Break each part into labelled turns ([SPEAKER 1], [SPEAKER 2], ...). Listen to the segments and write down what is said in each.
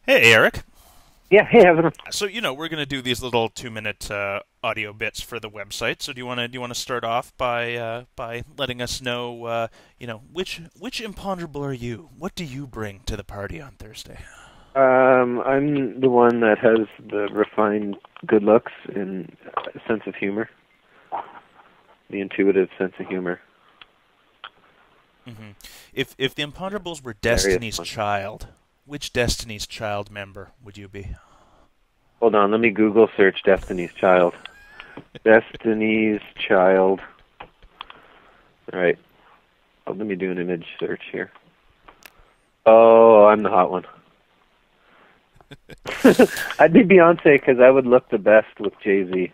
[SPEAKER 1] Hey, Eric.
[SPEAKER 2] Yeah, hey, Evan.
[SPEAKER 1] So we're gonna do these little 2-minute audio bits for the website. So do you wanna start off by letting us know which imponderable are you? What do you bring to the party on Thursday?
[SPEAKER 2] I'm the one that has the refined good looks and sense of humor, the intuitive sense of humor.
[SPEAKER 1] hmm If the imponderables were
[SPEAKER 2] Hilarious
[SPEAKER 1] Destiny's
[SPEAKER 2] one.
[SPEAKER 1] Child, which Destiny's Child member would you be?
[SPEAKER 2] Hold on, let me Google search Destiny's Child. Destiny's Child. All right. Oh, let me do an image search here. Oh, I'm the hot one. I'd be Beyonce because I would look the best with Jay-Z.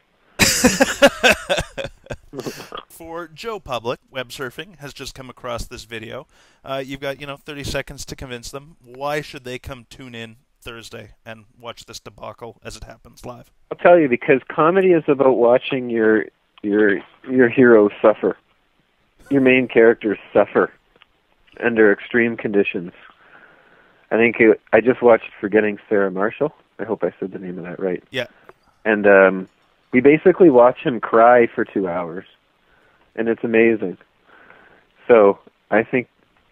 [SPEAKER 1] For Joe Public, web surfing has just come across this video. You've got 30 seconds to convince them. Why should they come tune in Thursday and watch this debacle as it happens live?
[SPEAKER 2] I'll tell you, because comedy is about watching your heroes suffer. Your main characters suffer under extreme conditions. I just watched Forgetting Sarah Marshall. I hope I said the name of that right.
[SPEAKER 1] Yeah.
[SPEAKER 2] And we basically watch him cry for 2 hours, and it's amazing. So I think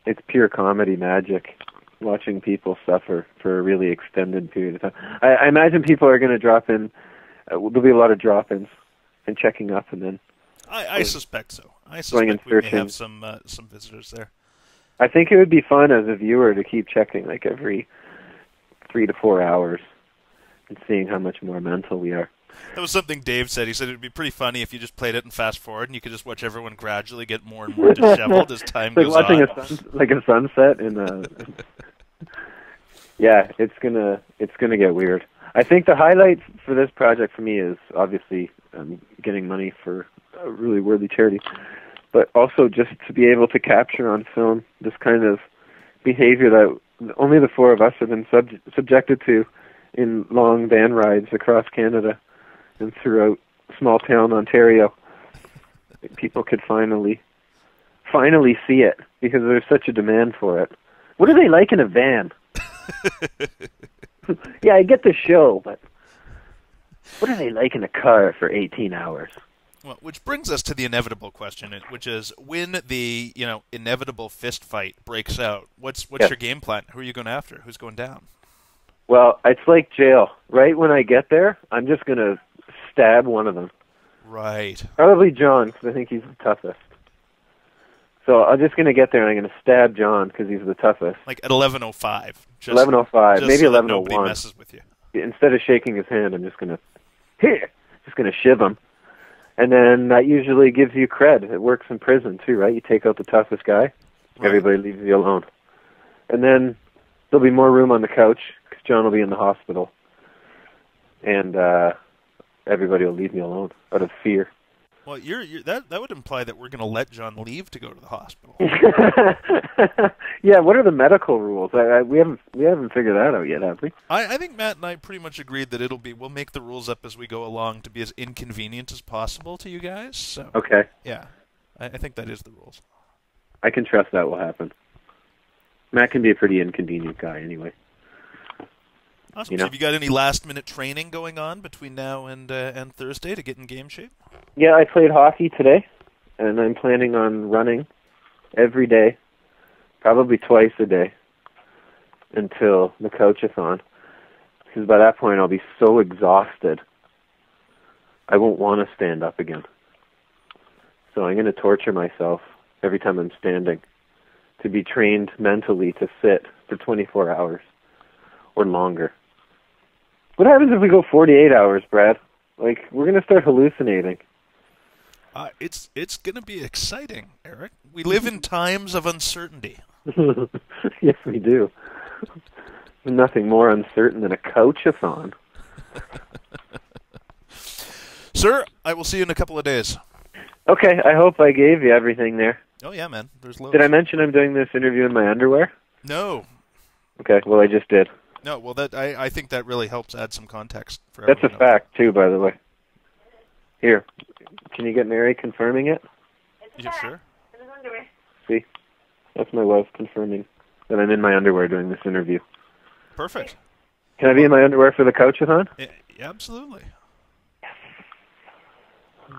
[SPEAKER 2] it's pure comedy magic, watching people suffer for a really extended period of time. I imagine people are going to drop in. There'll be a lot of drop-ins and checking up, and then
[SPEAKER 1] I suspect so. I
[SPEAKER 2] going and
[SPEAKER 1] suspect we may
[SPEAKER 2] searching.
[SPEAKER 1] have some visitors there.
[SPEAKER 2] I think it would be fun as a viewer to keep checking like every 3 to 4 hours and seeing how much more mental we are.
[SPEAKER 1] That was something Dave said. He said it would be pretty funny if you just played it and fast forward, and you could just watch everyone gradually get more and more disheveled as time
[SPEAKER 2] Like
[SPEAKER 1] goes
[SPEAKER 2] watching
[SPEAKER 1] on.
[SPEAKER 2] a sunset in a. Yeah, it's gonna get weird. I think the highlight for this project for me is obviously getting money for a really worthy charity, but also just to be able to capture on film this kind of behavior that only the four of us have been subjected to in long van rides across Canada and throughout small town Ontario. People could finally see it because there's such a demand for it. What are they like in a van? Yeah, I get the show, but what are they like in a car for 18 hours?
[SPEAKER 1] Well, which brings us to the inevitable question, which is when the inevitable fist fight breaks out. What's
[SPEAKER 2] Yeah.
[SPEAKER 1] your game plan? Who are you going after? Who's going down?
[SPEAKER 2] Well, it's like jail. Right when I get there, I'm just going to stab one of them.
[SPEAKER 1] Right.
[SPEAKER 2] Probably John, because I think he's the toughest. So I'm just going to get there and I'm going to stab John because he's the toughest.
[SPEAKER 1] Like at 11:05.
[SPEAKER 2] 11:05, maybe
[SPEAKER 1] So that nobody
[SPEAKER 2] 11:01.
[SPEAKER 1] messes with you.
[SPEAKER 2] Instead of shaking his hand, I'm just going to shiv him. And then that usually gives you cred. It works in prison too, right? You take out the toughest guy,
[SPEAKER 1] Right.
[SPEAKER 2] everybody leaves you alone. And then there'll be more room on the couch because John will be in the hospital. And everybody will leave me alone out of fear.
[SPEAKER 1] Well, that would imply that we're going to let John leave to go to the hospital.
[SPEAKER 2] Yeah, what are the medical rules? We haven't figured that out yet, have we?
[SPEAKER 1] I think Matt and I pretty much agreed that we'll make the rules up as we go along to be as inconvenient as possible to you guys. So
[SPEAKER 2] Okay.
[SPEAKER 1] yeah, I think that is the rules.
[SPEAKER 2] I can trust that will happen. Matt can be a pretty inconvenient guy anyway.
[SPEAKER 1] Awesome.
[SPEAKER 2] You
[SPEAKER 1] So
[SPEAKER 2] know?
[SPEAKER 1] have you got any last-minute training going on between now and Thursday to get in game shape?
[SPEAKER 2] Yeah, I played hockey today, and I'm planning on running every day, probably twice a day, until the coachathon. Because by that point I'll be so exhausted, I won't want to stand up again. So I'm going to torture myself every time I'm standing to be trained mentally to sit for 24 hours or longer. What happens if we go 48 hours, Brad? Like, we're going to start hallucinating.
[SPEAKER 1] It's going to be exciting, Eric. We live in times of uncertainty.
[SPEAKER 2] Yes, we do. Nothing more uncertain than a coachathon.
[SPEAKER 1] Sir, I will see you in a couple of days.
[SPEAKER 2] Okay, I hope I gave you everything there.
[SPEAKER 1] Oh yeah, man. There's loads.
[SPEAKER 2] Did I mention I'm doing this interview in my underwear?
[SPEAKER 1] No.
[SPEAKER 2] Okay, well, I just did.
[SPEAKER 1] No, well, I think that really helps add some context for
[SPEAKER 2] That's a
[SPEAKER 1] everyone out
[SPEAKER 2] fact, too, by the way. Here, can you get Mary confirming it?
[SPEAKER 1] there. You sure?
[SPEAKER 2] See? That's my wife confirming that I'm in my underwear doing this interview.
[SPEAKER 1] Perfect.
[SPEAKER 2] Can I be in my underwear for the coachathon?
[SPEAKER 1] Yeah, absolutely.